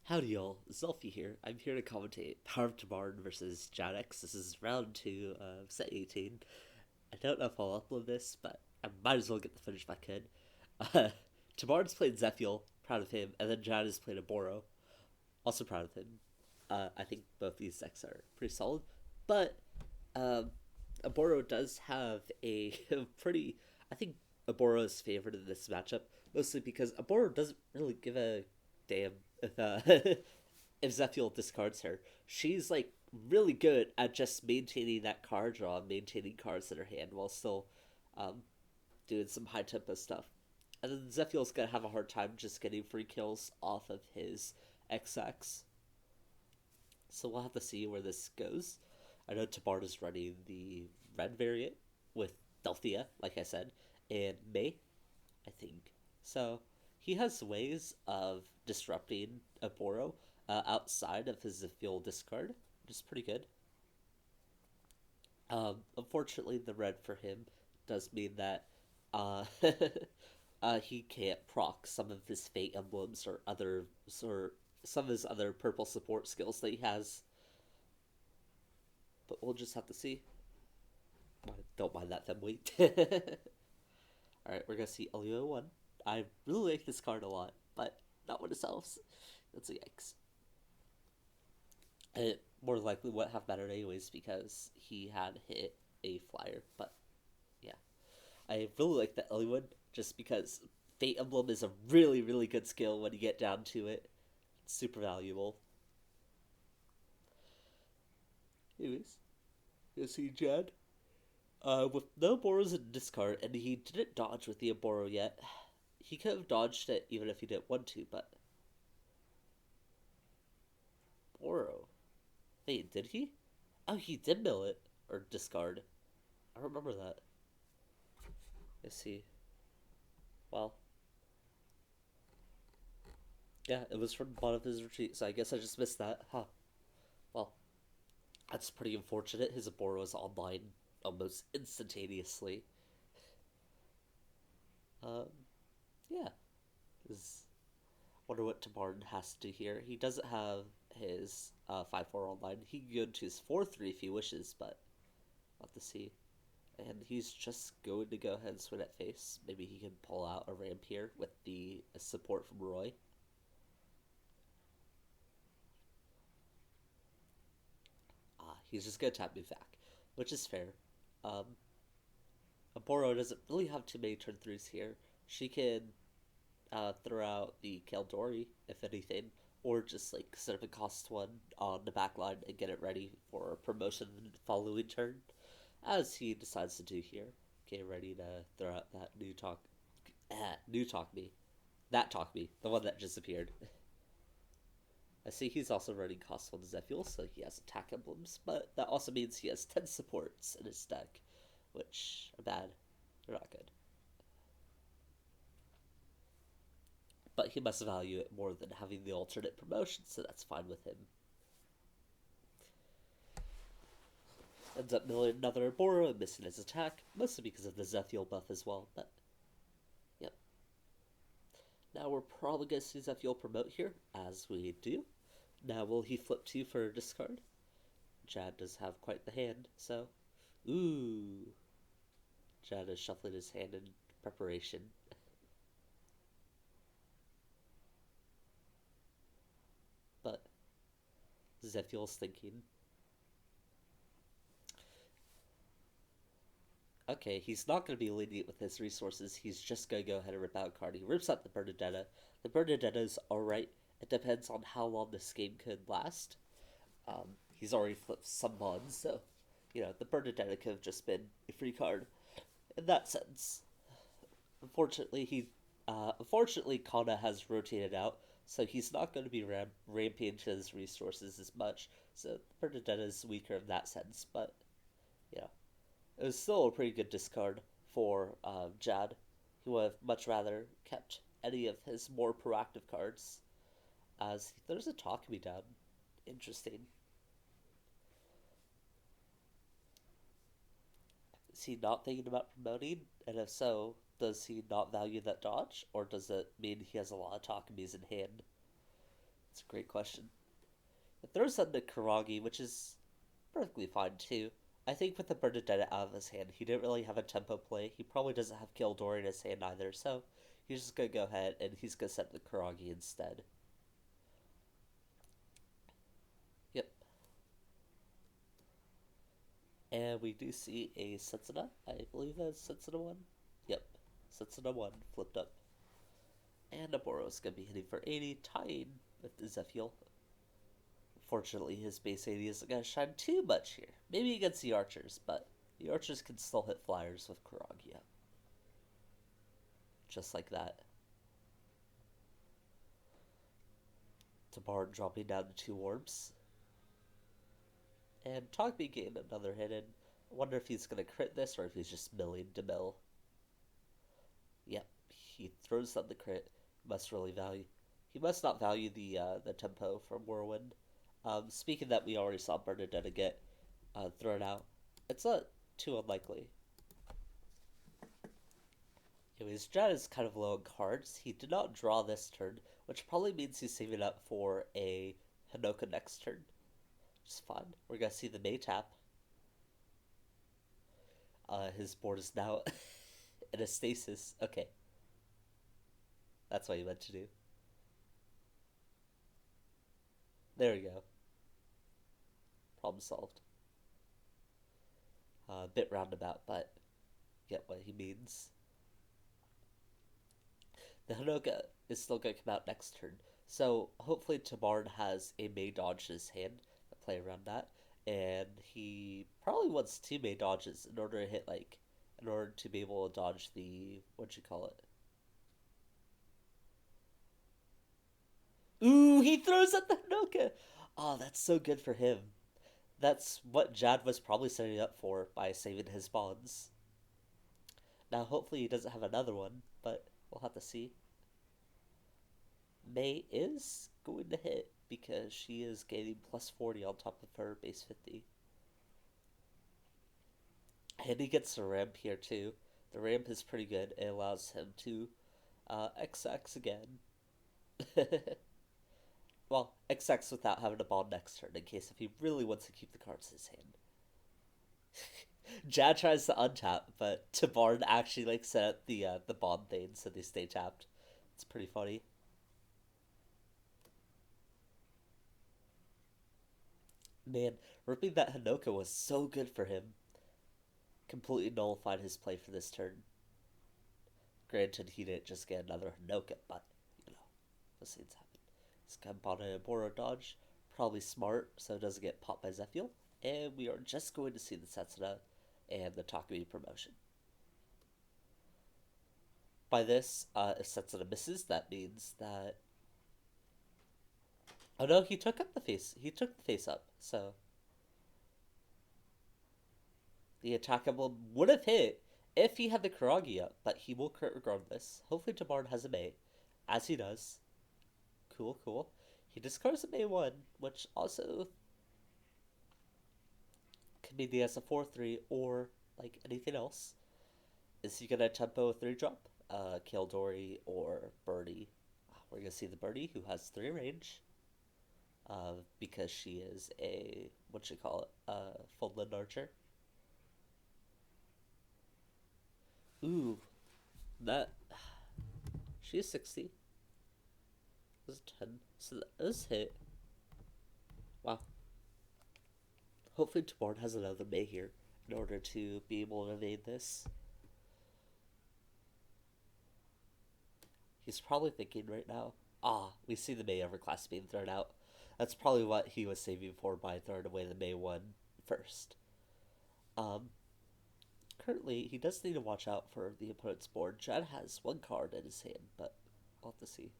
Howdy y'all, Zelfie here. I'm here to commentate Poweroftibarn versus JadX. This is round 2 of set 18. I don't know if I'll upload this, but I might as well get the footage if I could. Uh, Tabarn's played Zephiel, proud of him, and then Jad has played Oboro, also proud of him. I think both these decks are pretty solid, but um, Oboro does have a pretty. I think Oboro is favored in this matchup, mostly because Oboro doesn't really give a damn if if Zephiel discards her. She's like really good at just maintaining that card draw, maintaining cards in her hand while still um, doing some high tempo stuff. And then Zephiel's gonna have a hard time just getting free kills off of his XX. So we'll have to see where this goes. I know Tabard is running the red variant with Delphia, like I said, in May, I think. So he has ways of disrupting a Boro outside of his Zephiel discard, which is pretty good. Unfortunately, the red for him does mean that uh, he can't proc some of his fate emblems or some of his other purple support skills that he has. But we'll just have to see. I don't mind that them wait. Alright, we're gonna see LU1. I really like this card a lot, but not what it sells. That's a yikes. It more likely wouldn't have mattered anyways because he had hit a flyer, but yeah. I really like the LU1 just because Fate Emblem is a really, really good skill when you get down to it. It's super valuable. Anyways, you see Jad? With no Boros in discard, and he didn't dodge with the Oboro yet. He could have dodged it even if he didn't want to, but Boro. Wait, did he? Oh, he did mill it or discard. I remember that. Let's see. Well, yeah, it was from one of his retreats, so I guess I just missed that. Huh. Well, that's pretty unfortunate. His Oboro is online almost instantaneously. Um, yeah. This wonder what Tabarn has to do here. He doesn't have his 5-4 online. He can go into his 4-3 if he wishes, but we'll have to see. And he's just going to go ahead and swing at face. Maybe he can pull out a ramp here with the support from Roy. He's just going to tap me back, which is fair. Um, Oboro doesn't really have too many turn 3s here. She can throw out the Kaldori, if anything, or just like set up a cost 1 on the back line and get it ready for promotion the following turn, as he decides to do here. Okay, ready to throw out that new talk me, the one that just appeared. I see he's also running cost 1 Zephiel, so he has attack emblems, but that also means he has 10 supports in his deck, which are bad. They're not good. But he must value it more than having the alternate promotion, so that's fine with him. Ends up milling another Oboro and missing his attack, mostly because of the Zephiel buff as well, but yep. Now we're probably going to see Zephiel promote here, as we do. Now will he flip 2 for a discard? Jad does have quite the hand, so ooh. Jad is shuffling his hand in preparation. But Zephiel's thinking, okay, he's not going to be lenient with his resources. He's just going to go ahead and rip out a card. He rips out the Bernadetta. The Bernadetta is alright. It depends on how long this game could last. He's already flipped some mons, so, you know, the Bernadetta could have just been a free card in that sense. Unfortunately, Kana has rotated out, so he's not going to be ramping to his resources as much. So Bernadetta is weaker in that sense, but you know, it was still a pretty good discard for Jad. He would have much rather kept any of his more proactive cards, as there's a talk me down. Interesting. Is he not thinking about promoting? And if so, does he not value that dodge? Or does it mean he has a lot of Takamis in hand? It's a great question. It throws on the Karagi, which is perfectly fine too. I think with the Bernadetta out of his hand, he didn't really have a tempo play. He probably doesn't have Gildor in his hand either, so he's just gonna go ahead and he's gonna set the Karagi instead. Yep. And we do see a Setsuna. I believe that's Setsuna 1. Yep. Setsuna 1 flipped up. And Oboro is going to be hitting for 80, tying with the Zephiel. Fortunately, his base 80 isn't going to shine too much here. Maybe against the archers, but the archers can still hit flyers with Karagia. Just like that. Tabarn dropping down to 2 orbs. And Togby getting another hit in. I wonder if he's going to crit this or if he's just milling to mill. Yep, he throws on the crit. Must really value. He must not value the tempo from Whirlwind. Speaking that, we already saw Bernadetta get thrown out. It's not too unlikely. Anyways, Jad is kind of low on cards. He did not draw this turn, which probably means he's saving up for a Hinoka next turn. Which is fun. We're going to see the May tap. His board is now in a stasis. Okay. That's what he meant to do. There we go. Problem solved. A bit roundabout, but get what he means. The Hinoka is still going to come out next turn, so hopefully Tabarn has a May dodge in his hand to play around that, and he probably wants 2 May dodges in order to hit, in order to be able to dodge the, what'd you call it? Ooh, he throws at the Hinoka! Oh, that's so good for him. That's what Jad was probably setting up for by saving his bonds. Now, hopefully he doesn't have another one, but we'll have to see. May is going to hit because she is gaining plus 40 on top of her base 50. And he gets the ramp here too. The ramp is pretty good. It allows him to XX again. Well, XX without having a bond next turn in case if he really wants to keep the cards in his hand. Jad tries to untap, but Tabarn actually set up the bond thing so they stay tapped. It's pretty funny. Man, ripping that Hinoka was so good for him. Completely nullified his play for this turn. Granted, he didn't just get another Hinoka, but, those things happen. He's got bought a Oboro dodge. Probably smart, so it doesn't get popped by Zephiel. And we are just going to see the Setsuna and the Takumi promotion. By this, if Setsuna misses, that means that... Oh no, he took up the face. He took the face up, so... The attackable would have hit if he had the Karagi up, but he will crit regardless. Hopefully Tabarn has a May, as he does. Cool, cool. He discards a May 1, which also could be the as a 4-3 or anything else. Is he gonna tempo a 3-drop? Kildori or Birdie? We're gonna see the Birdie who has 3 range. Because she is a Full-Land Archer. Ooh, that she's 60. This is 10, so that is hit. Wow. Hopefully Tabarn has another May here in order to be able to evade this. He's probably thinking right now, we see the May Everclass being thrown out. That's probably what he was saving for by throwing away the May 1 first. Currently, he does need to watch out for the opponent's board. Jad has 1 card in his hand, but we'll have to see.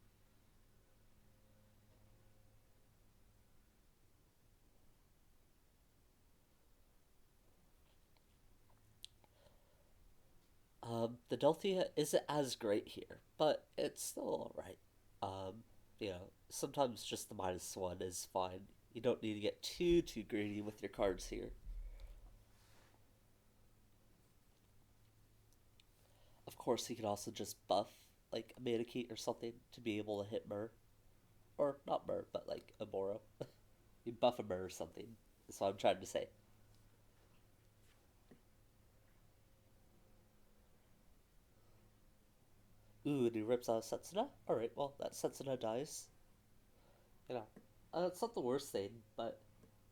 The Delphia isn't as great here, but it's still alright. Sometimes just the -1 is fine. You don't need to get too greedy with your cards here. Of course, he could also just buff, a Manakite or something, to be able to hit Mur. Or not Mer, but like Oboro. You buff a Mer or something. That's what I'm trying to say. Ooh, and he rips out Setsuna? Alright, well, that Setsuna dies. You know, it's not the worst thing, but,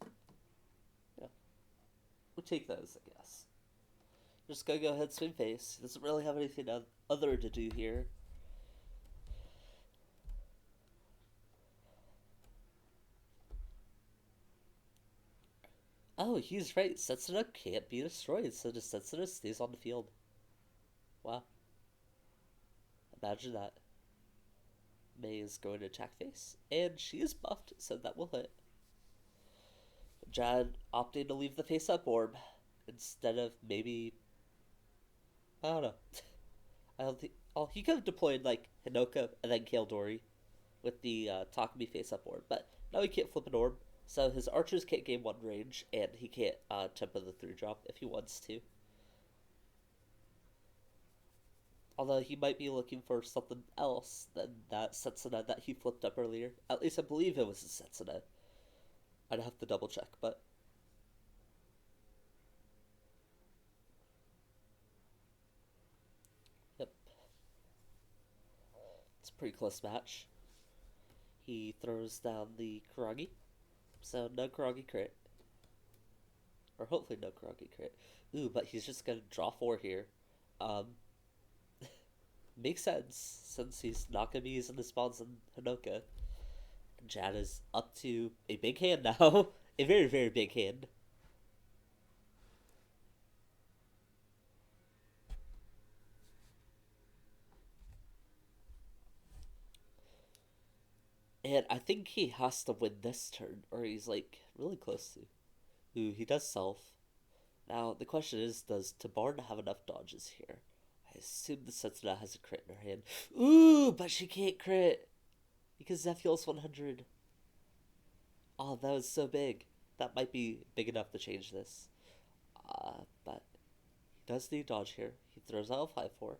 you know, we'll take those, I guess. Just gonna go ahead and swing face. He doesn't really have anything other to do here. Oh, he's right. Setsuna can't be destroyed, so just Setsuna stays on the field. Wow. Imagine that. May is going to attack face, and she is buffed, so that will hit. Jad opting to leave the face up orb instead of maybe. I don't know. I don't think. Oh, he could have deployed like Hinoka and then Kaldori with the Takumi face up orb, but now he can't flip an orb, so his archers can't gain one range, and he can't tempo the 3-drop if he wants to. Although he might be looking for something else than that Setsuna that he flipped up earlier. At least I believe it was a Setsuna. I'd have to double check, but. Yep. It's a pretty close match. He throws down the Kuragi. So no Kuragi crit. Or hopefully no Kuragi crit. Ooh, but he's just gonna draw 4 here. Um, Makes sense, since he's not gonna be using the spawns in Hinoka. Jad is up to a big hand now. A very, very big hand. And I think he has to win this turn, or he's like really close to. Ooh, he does self. Now, the question is, does Tabarn have enough dodges here? I assume the Setsuna has a crit in her hand. Ooh, but she can't crit! Because Zephiel's 100. Oh, that was so big. That might be big enough to change this. But he does need dodge here. He throws out a 5-4.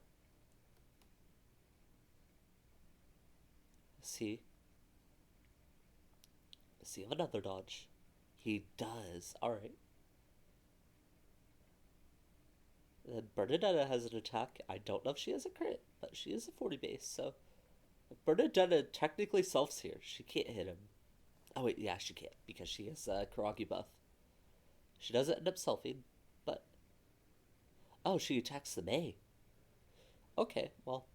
See? Does he have another dodge? He does. Alright. Then Bernadetta has an attack. I don't know if she has a crit, but she is a 40 base, so. If Bernadetta technically selfs here, she can't hit him. Oh, wait, yeah, she can't, because she has a Kuragi buff. She doesn't end up selfing, but. Oh, she attacks the May. Okay, well.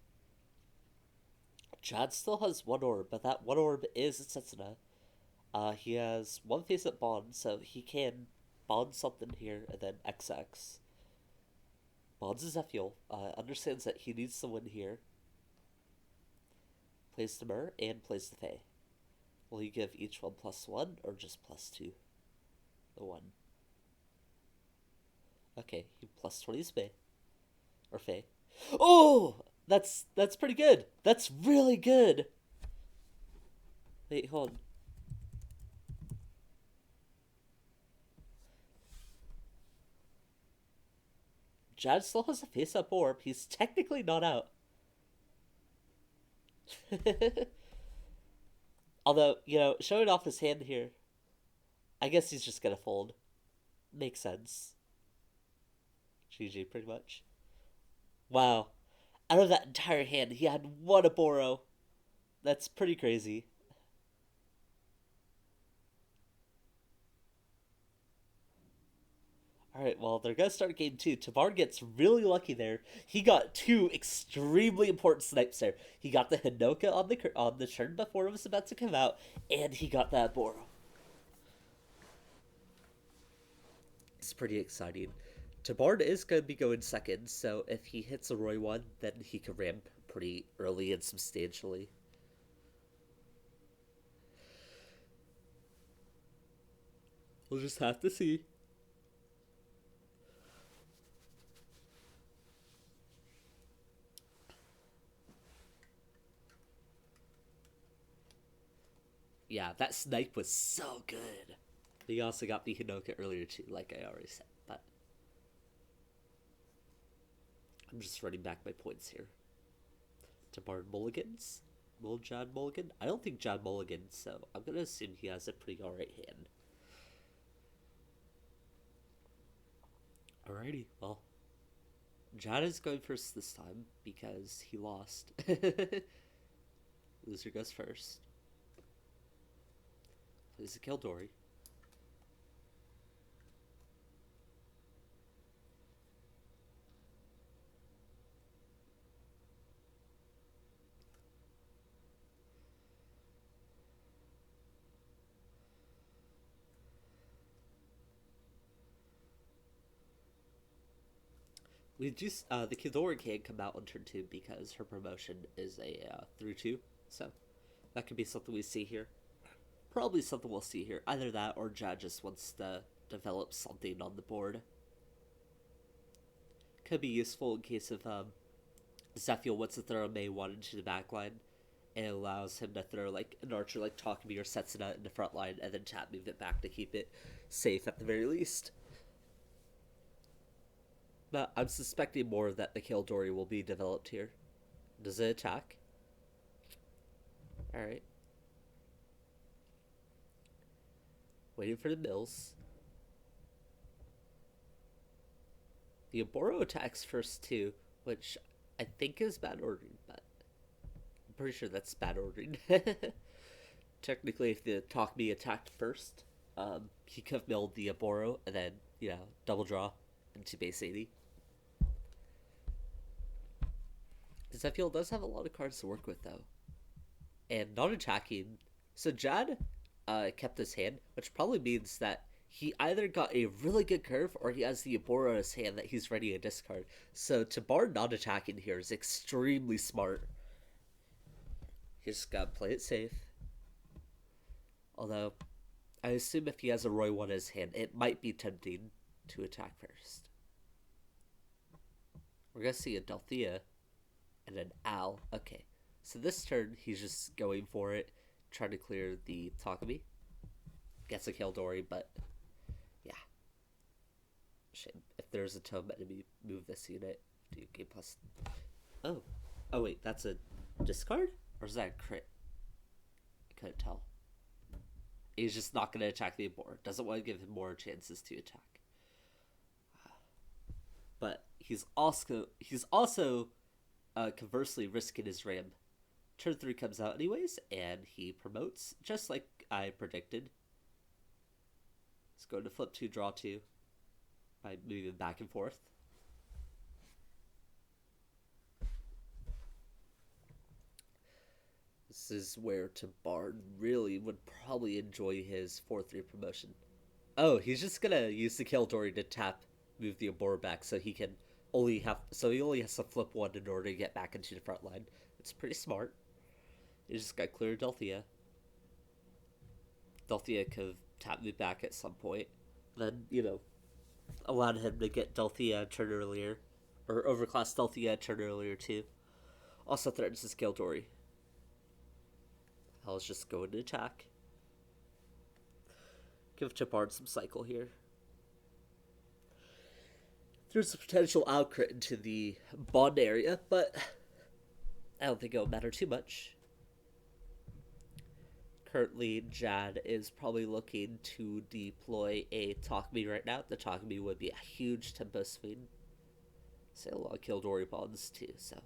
Jad still has one orb, but that one orb is a Setsuna. He has one face at Bond, so he can bond something here and then XX. Bonds is Zephiel, understands that he needs to win here. Plays the Mer and plays the Fae. Will he give each one +1 or just +2? The 1. Okay, he +20's Fae. Or Fae. Oh! That's pretty good. That's really good. Wait, hold on. Jad still has a face-up orb. He's technically not out. Although, you know, showing off his hand here, I guess he's just gonna fold. Makes sense. GG, pretty much. Wow. Out of that entire hand, he had one Oboro. That's pretty crazy. Alright, well, they're gonna start game 2. Tabarn gets really lucky there. He got 2 extremely important snipes there. He got the Hinoka on the turn before it was about to come out, and he got that Oboro. It's pretty exciting. Tabarn is going to be going second, so if he hits a Roy 1, then he can ramp pretty early and substantially. We'll just have to see. Yeah, that snipe was so good. He also got the Hinoka earlier too, like I already said, but I'm just running back my points here. Tabarn mulligans. Will Jad mulligan? I don't think Jad mulligan, so I'm gonna assume he has a pretty alright hand. Alrighty, well, Jad is going first this time because he lost. Loser goes first. Plays a Kildori. We just the Kildori can't come out on turn 2 because her promotion is a 3-2, so that could be something we see here. Probably something we'll see here. Either that or Jad just wants to develop something on the board. Could be useful in case of Zephiel wants to throw a May 1 into the back line, and it allows him to throw like an archer like Takumi or Setsuna in the front line and then tap move it back to keep it safe at the very least. But I'm suspecting more that the Kildori will be developed here. Does it attack? Alright. Waiting for the mills. The Oboro attacks first too, which I think is bad ordering, but I'm pretty sure that's bad ordering. Technically, if the Takumi attacked first, he could have milled the Oboro and then, double draw into base 80. Zephiel does have a lot of cards to work with, though. And not attacking. So Jad kept his hand, which probably means that he either got a really good curve or he has the Oboro in his hand that he's ready to discard. So to bar not attacking here is extremely smart. He just gotta play it safe. Although, I assume if he has a Roy 1 in his hand, it might be tempting to attack first. We're gonna see a Delthea and an Al. Okay, so this turn he's just going for it, trying to clear the Takumi. Gets a Kildori, but yeah. Shame. If there's a tome enemy, move this unit. Do game plus. Oh wait, that's a discard? Or is that a crit? I couldn't tell. He's just not going to attack the Oboro. Doesn't want to give him more chances to attack. But he's also conversely risking his ram. Turn 3 comes out anyways, and he promotes, just like I predicted. He's going to flip 2, draw 2, by moving back and forth. This is where Tabarn really would probably enjoy his 4-3 promotion. Oh, he's just gonna use the Kildori to tap, move the Oboro back, so he only has to flip 1 in order to get back into the front line. It's pretty smart. He just got clear Delthea. Delthea could have tapped me back at some point. Then, allowed him to get Delthea a turn earlier. Or overclass Delthea a turn earlier too. Also threatens his Kildori. I'll just go into attack. Give Tabarn some cycle here. There's a potential outcrit into the bond area, but I don't think it'll matter too much. Currently, Jad is probably looking to deploy a Takumi right now. The Takumi would be a huge tempo swing. Say a lot of Kildori bonds too, so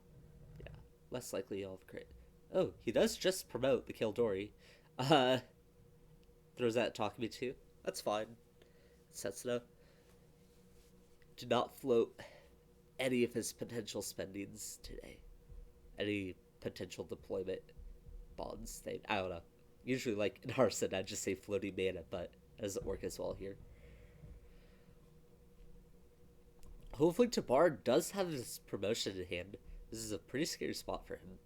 yeah, less likely he'll have crit. Oh, he does just promote the Kildori. Throws that Takumi too. That's fine. Sets it up. Do not float any of his potential spendings today. Any potential deployment bonds thing. I don't know. Usually, like in Hearthstone, I'd just say floating mana, but it doesn't work as well here. Hopefully, Tabarn does have his promotion in hand. This is a pretty scary spot for him.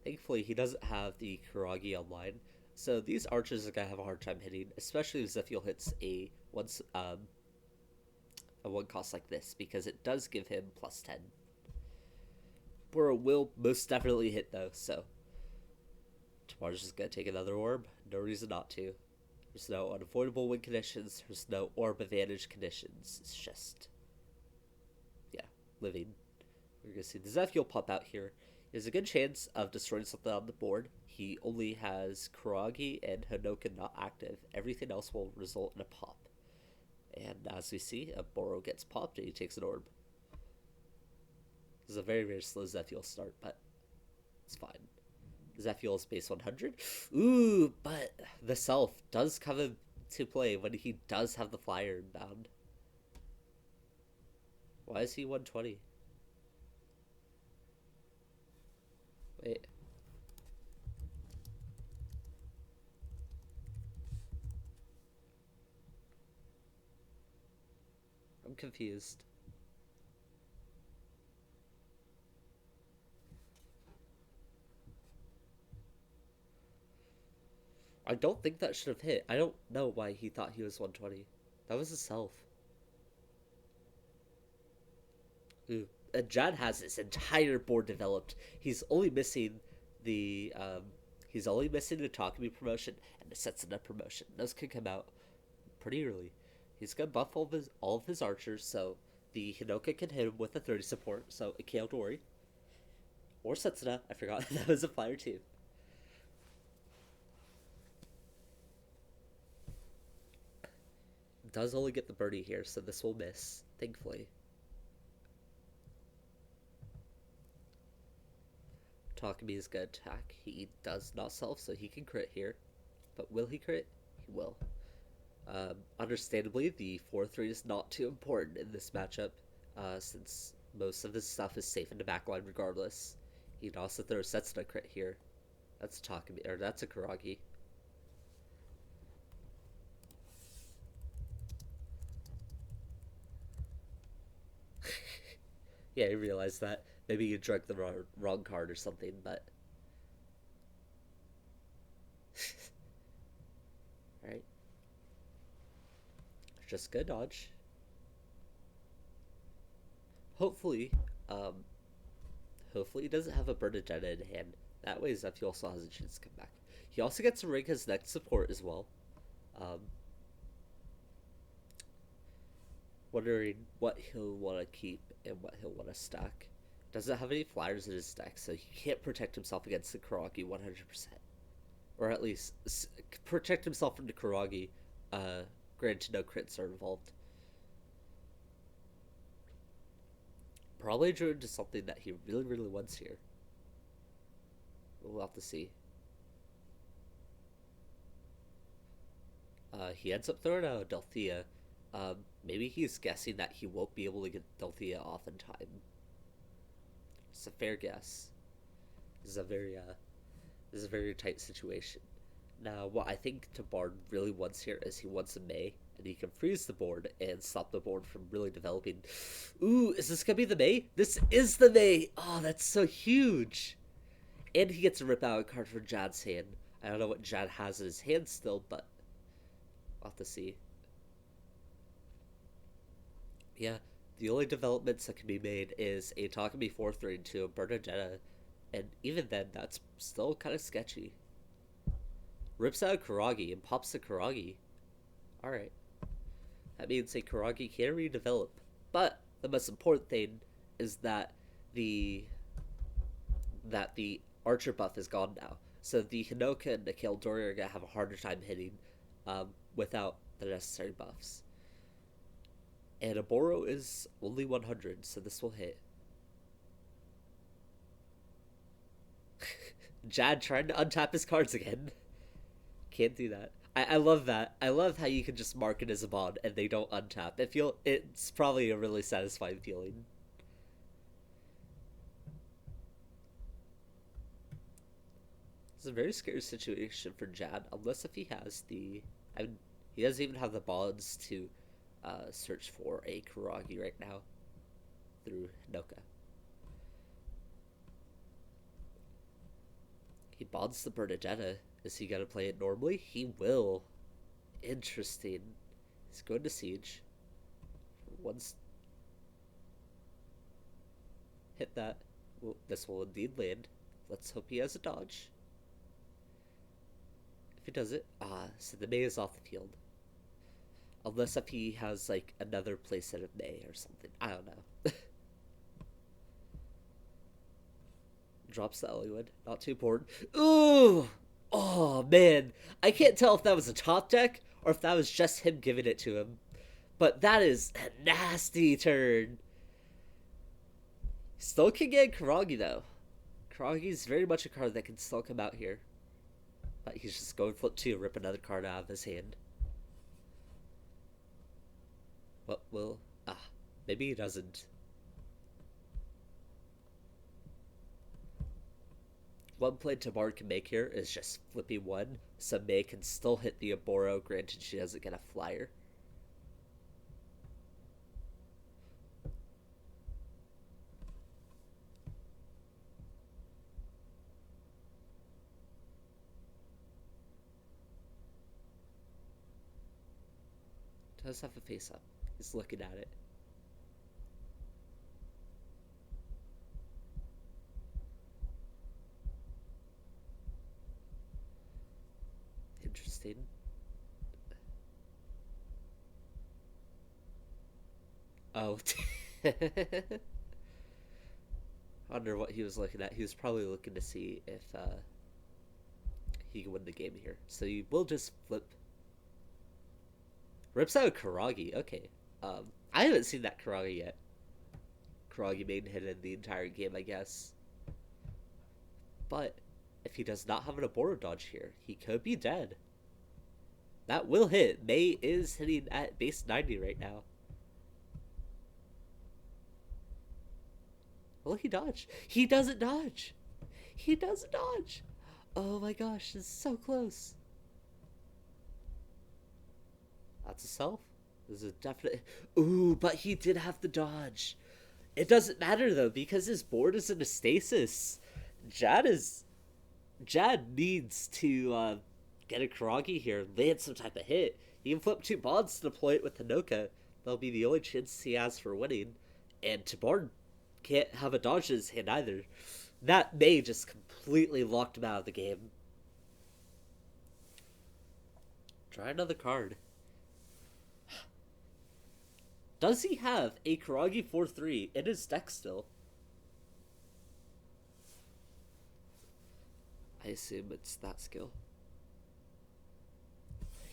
Thankfully, he doesn't have the Kuragi online, so these archers are gonna have a hard time hitting, especially if Zephiel hits a one cost like this, because it does give him plus 10. Boro will most definitely hit though, so Tabarn's just gonna take another orb. No reason not to. There's no unavoidable win conditions. There's no orb advantage conditions. It's just, yeah, living. We're gonna see the Zephiel pop out here. There's a good chance of destroying something on the board. He only has Kuragi and Hinoka not active. Everything else will result in a pop. And as we see, Oboro gets popped and he takes an orb. This is a very, very slow Zephiel start, but it's fine. Zephiel is base 100. Ooh, but the Self does come into play when he does have the flyer inbound. Why is he 120? Wait. I'm confused. I don't think that should have hit. I don't know why he thought he was 120. That was a Self. Ooh. And Jad has this entire board developed. He's only missing the Takumi promotion and the Setsuna promotion. Those could come out pretty early. He's gonna buff all of his archers, so the Hinoka can hit him with a 30 support, so it can't worry. Or Setsuna, I forgot that was a flyer too. Does only get the birdie here, so this will miss, thankfully. Takumi is gonna attack. He does not self, so he can crit here. But will he crit? He will. Understandably, the 4-3 is not too important in this matchup, since most of his stuff is safe in the backline regardless. He can also throw a Setsuna crit here. That's a Takumi, or that's a Kuragi. Yeah, I realized that. Maybe you drug the wrong card or something, but... Alright. Just good dodge. Hopefully, hopefully he doesn't have a Bernadetta in hand. That way Zephiel also has a chance to come back. He also gets to rig his next support as well. Wondering what he'll want to keep and what he'll want to stack. Doesn't have any flyers in his deck, so he can't protect himself against the Kuragi 100%. Or at least protect himself from the Kuragi. Granted, no crits are involved. Probably drew into something that he really, really wants here. We'll have to see. He ends up throwing out Delthea. Maybe he's guessing that he won't be able to get Delthea off in time. It's a fair guess. This is a very tight situation. Now, what I think Tabard really wants here is he wants a May, and he can freeze the board and stop the board from really developing. Ooh, is this gonna be the May? This is the May! Oh, that's so huge! And he gets to rip out a card from Jad's hand. I don't know what Jad has in his hand still, but we'll have to see. Yeah, the only developments that can be made is a Takumi 4-3 into a Bernadetta, and even then, that's still kind of sketchy. Rips out a Kuragi and pops the Kuragi. Alright. That means a Kuragi can redevelop. But the most important thing is that the Archer buff is gone now. So the Hinoka and the Kaldori are going to have a harder time hitting without the necessary buffs. And Oboro is only 100, so this will hit. Jad trying to untap his cards again. Can't do that. I love that. I love how you can just mark it as a mod and they don't untap. It's probably a really satisfying feeling. It's a very scary situation for Jad, unless if he has he doesn't even have the bonds to search for a Kuragi right now through Hinoka. He bonds the Bernadetta. Is he gonna play it normally? He will. Interesting. He's going to Siege. Once hit that. Well, this will indeed land. Let's hope he has a dodge. If he does it, so the May is off the field. Unless if he has like another playset of May or something. I don't know. Drops the Elliowood. Not too important. Ooh! Oh, man. I can't tell if that was a top deck or if that was just him giving it to him. But that is a nasty turn. Still can get Karagi, though. Karagi's very much a card that can still come out here. But he's just going flip 2, rip another card out of his hand. What will... maybe he doesn't. One play Tamar can make here is just flipping 1, so May can still hit the Oboro, granted she doesn't get a flyer. Does have a face up. He's looking at it. Interesting. Oh. I wonder what he was looking at. He was probably looking to see if he can win the game here. So you will just flip. Rips out Karagi. Okay. I haven't seen that Karagi yet. Karagi main hit in the entire game, I guess. But if he does not have an Oboro dodge here, he could be dead. That will hit. May is hitting at base 90 right now. Will he dodge? He doesn't dodge. He doesn't dodge. Oh my gosh, this is so close. That's a self. This is a definite... Ooh, but he did have the dodge. It doesn't matter though, because his board is in a stasis. Jad needs to get a Karagi here, land some type of hit. He can flip 2 bonds to deploy it with Hanoka. That'll be the only chance he has for winning. And Tabarn can't have a dodge in his hand either. That May just completely locked him out of the game. Try another card. Does he have a Karagi 4-3 in his deck still? I assume it's that skill.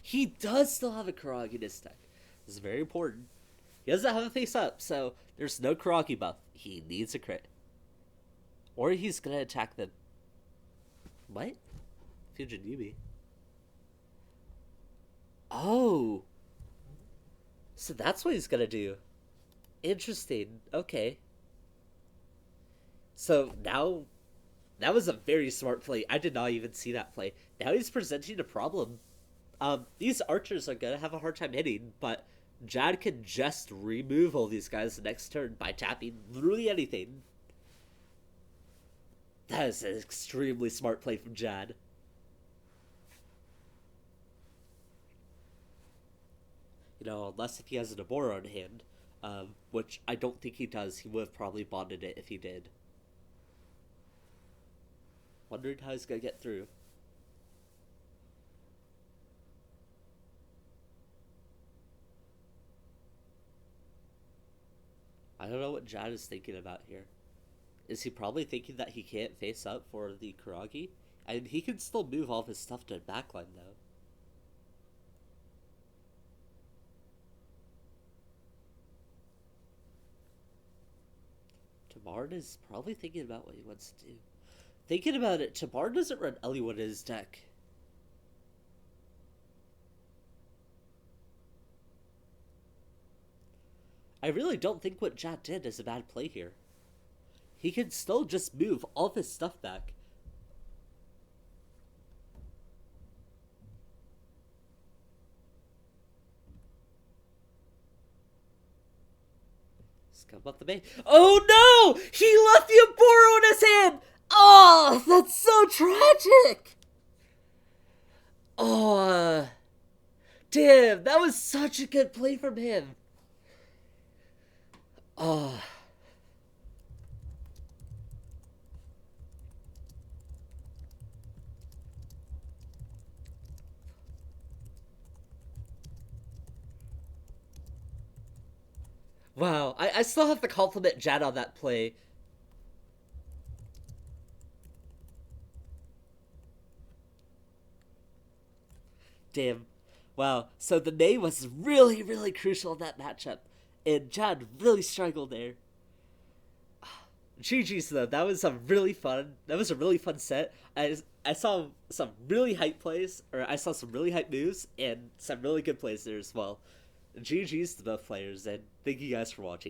He does still have a Karagi in his deck. This is very important. He doesn't have a face up, so there's no Karagi buff. He needs a crit. Or he's gonna attack them. What? Fusion Yubi. Oh! So that's what he's gonna do. Interesting. Okay. So now... That was a very smart play. I did not even see that play. Now he's presenting a problem. These archers are gonna have a hard time hitting, but Jad can just remove all these guys the next turn by tapping literally anything. That is an extremely smart play from Jad. You know, unless if he has an Oboro on hand, which I don't think he does. He would have probably bonded it if he did. Wondering how he's gonna get through. I don't know what Jad is thinking about here. Is he probably thinking that he can't face up for the Karagi? And he can still move all of his stuff to backline though. Tamar is probably thinking about what he wants to do. Thinking about it, Tamar doesn't run Elliowood in his deck. I really don't think what Jad did is a bad play here. He can still just move all of his stuff back. Let's come up the main. Oh no! He left the Oboro in his hand! Oh, that's so tragic! Oh, damn, that was such a good play from him. Oh. Wow, I still have to compliment Jad on that play. Damn. Wow. So the name was really, really crucial in that matchup. And Jad really struggled there. GG's though. That was a really fun. That was a really fun set. I saw some really hype plays, or I saw some really hype moves, and some really good plays there as well. GG's to both players, and thank you guys for watching.